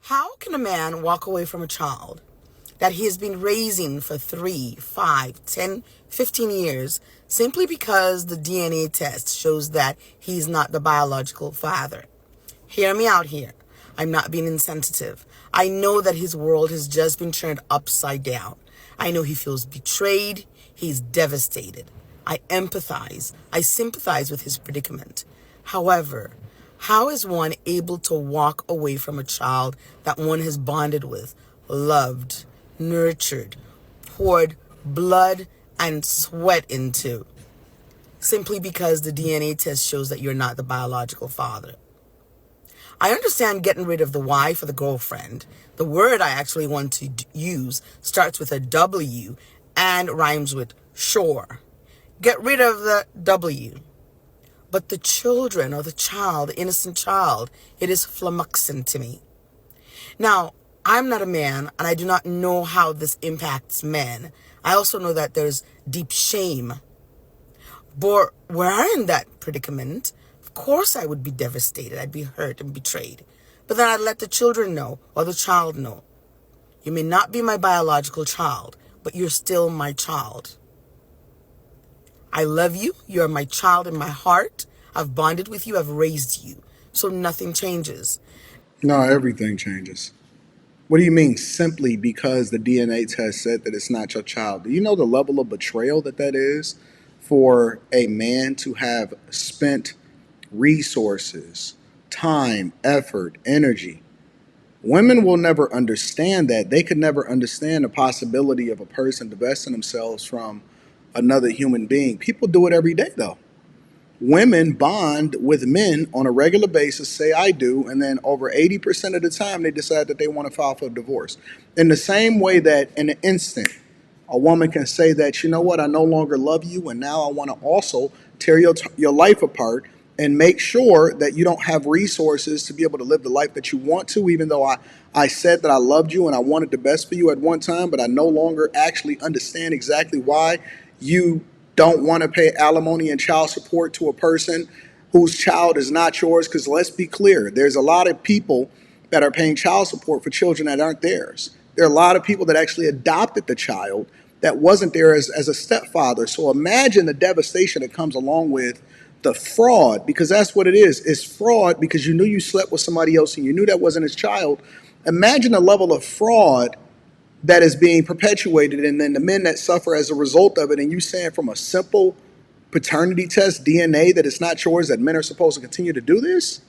How can a man walk away from a child that he has been raising for 3, 5, 10, 15 years simply because the DNA test shows that he's not the biological father? Hear me out here. I'm not being insensitive. I know that his world has just been turned upside down. I know he feels betrayed. He's devastated. I empathize. I sympathize with his predicament. However, how is one able to walk away from a child that one has bonded with, loved, nurtured, poured blood and sweat into, simply because the DNA test shows that you're not the biological father? I understand getting rid of the wife or the girlfriend. The word I actually want to use starts with a W and rhymes with sure. Get rid of the W. But the children or the child, the innocent child, it is flummoxing to me. Now, I'm not a man and I do not know how this impacts men. I also know that there's deep shame. But were I in that predicament, of course I would be devastated. I'd be hurt and betrayed. But then I'd let the children know or the child know. You may not be my biological child, but you're still my child. I love you. You're my child in my heart. I've bonded with you. I've raised you. So nothing changes. No, everything changes. What do you mean simply because the DNA test said that it's not your child? Do you know the level of betrayal that is for a man to have spent resources, time, effort, energy? Women will never understand that. They could never understand the possibility of a person divesting themselves from another human being. People do it every day, though. Women bond with men on a regular basis, say I do, and then over 80% of the time they decide that they want to file for divorce. In the same way that in an instant, a woman can say that, you know what, I no longer love you, and now I want to also tear your life apart and make sure that you don't have resources to be able to live the life that you want to, even though I said that I loved you and I wanted the best for you at one time, but I no longer actually understand exactly why you don't want to pay alimony and child support to a person whose child is not yours. Because let's be clear, there's a lot of people that are paying child support for children that aren't theirs. There are a lot of people that actually adopted the child that wasn't there as a stepfather. So imagine the devastation that comes along with the fraud, because that's what it is. It's fraud because you knew you slept with somebody else and you knew that wasn't his child. Imagine the level of fraud that is being perpetuated, and then the men that suffer as a result of it. And you saying from a simple paternity test, DNA, that it's not yours, that men are supposed to continue to do this?